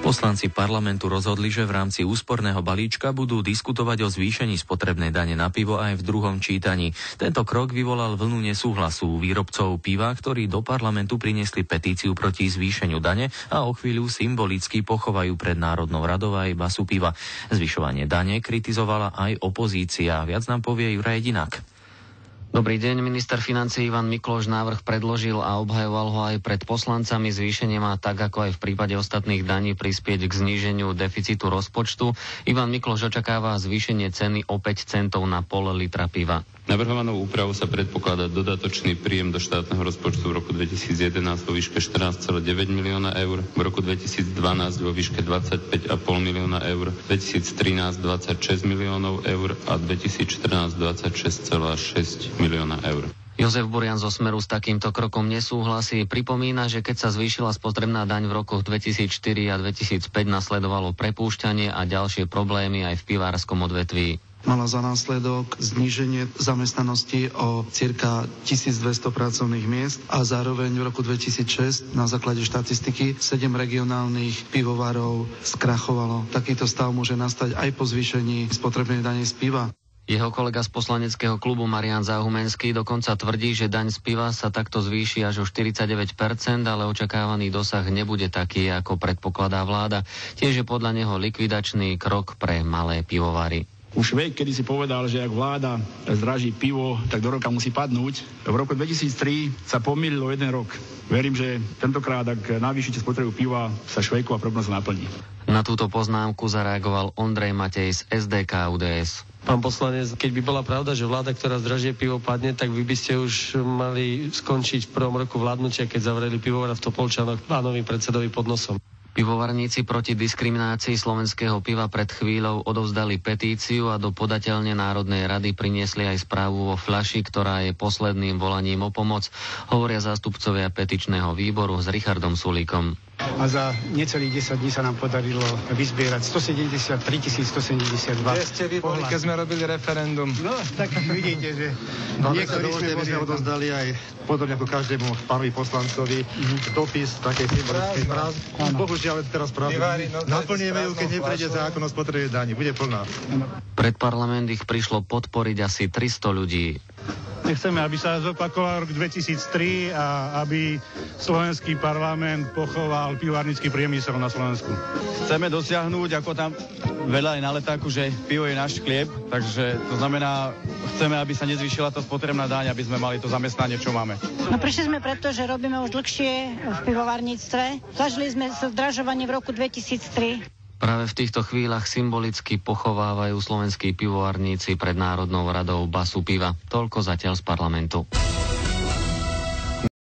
Poslanci parlamentu rozhodli, že v rámci úsporného balíčka budú diskutovať o zvýšení spotrebnej dane na pivo aj v druhom čítaní. Tento krok vyvolal vlnu nesúhlasu výrobcov piva, ktorí do parlamentu priniesli petíciu proti zvýšeniu dane a o chvíľu symbolicky pochovajú pred Národnou radou aj basu piva. Zvyšovanie dane kritizovala aj opozícia. Viac nám povie Juraj Jedinák. Dobrý deň, minister financií Ivan Mikloš návrh predložil a obhajoval ho aj pred poslancami. Zvýšenie má tak, ako aj v prípade ostatných daní, prispieť k zníženiu deficitu rozpočtu. Ivan Mikloš očakáva zvýšenie ceny o 5 centov na pol litra piva. Navrhovanou úpravou sa predpokladá dodatočný príjem do štátneho rozpočtu v roku 2011 vo výške 14,9 milióna eur, v roku 2012 vo výške 25,5 milióna eur, 2013 26 miliónov eur a 2014 26,6 milióna eur. Jozef Burian zo Smeru s takýmto krokom nesúhlasí. Pripomína, že keď sa zvýšila spotrebná daň v rokoch 2004 a 2005, nasledovalo prepúšťanie a ďalšie problémy aj v pivárskom odvetví. Mala za následok zníženie zamestnanosti o cirka 1200 pracovných miest a zároveň v roku 2006 na základe štatistiky 7 regionálnych pivovarov skrachovalo. Takýto stav môže nastať aj po zvýšení spotrebnej dane z piva. Jeho kolega z poslaneckého klubu Marián Záhumenský dokonca tvrdí, že daň z piva sa takto zvýši až o 49%, ale očakávaný dosah nebude taký, ako predpokladá vláda. Tiež je podľa neho likvidačný krok pre malé pivovary. Už vek, kedy si povedal, že ak vláda zdraží pivo, tak do roka musí padnúť. V roku 2003 sa pomýlil o 1 rok. Verím, že tentokrát, ak navýšite spotrebu piva, sa Švejková prognoza naplní. Na túto poznámku zareagoval Ondrej Matej z SDK UDS. Pán poslanec, keď by bola pravda, že vláda, ktorá zdražie pivo, padne, tak vy by ste už mali skončiť v prvom roku vládnutia, keď zavreli pivovar v Topolčanoch pánovi predsedovi pod nosom. Pivovarníci proti diskriminácii slovenského piva pred chvíľou odovzdali petíciu a do podateľne Národnej rady priniesli aj správu o fľaši, ktorá je posledným volaním o pomoc, hovoria zástupcovia petičného výboru s Richardom Sulíkom. A za necelých 10 dní sa nám podarilo vyzbierať 173 172. Kde ste vy boli, keď sme robili referendum? No, tak vidíte, že niektorí sme boli... sme odozdali aj podobne ako každému pánovi poslancovi dopis takej symbolickej prázdny. Bohužiaľ teraz prázdny. Naplníme ju, keď neprejde zákon o spotrebnej dani. Bude plná. Pred parlament ich prišlo podporiť asi 300 ľudí. Nechceme, aby sa zopakoval rok 2003 a aby slovenský parlament pochoval pivárnický priemysel na Slovensku. Chceme dosiahnuť, ako tam veľa aj na letáku, že pivo je náš chlieb, takže to znamená, chceme, aby sa nezvýšila tá spotrebná daň, aby sme mali to zamestnanie, čo máme. No prišli sme preto, že robíme už dlhšie v pivovarníctve. Zažili sme zdražovanie v roku 2003. Práve v týchto chvíľach symbolicky pochovávajú slovenskí pivovarníci pred Národnou radou basu piva. Toľko zatiaľ z parlamentu.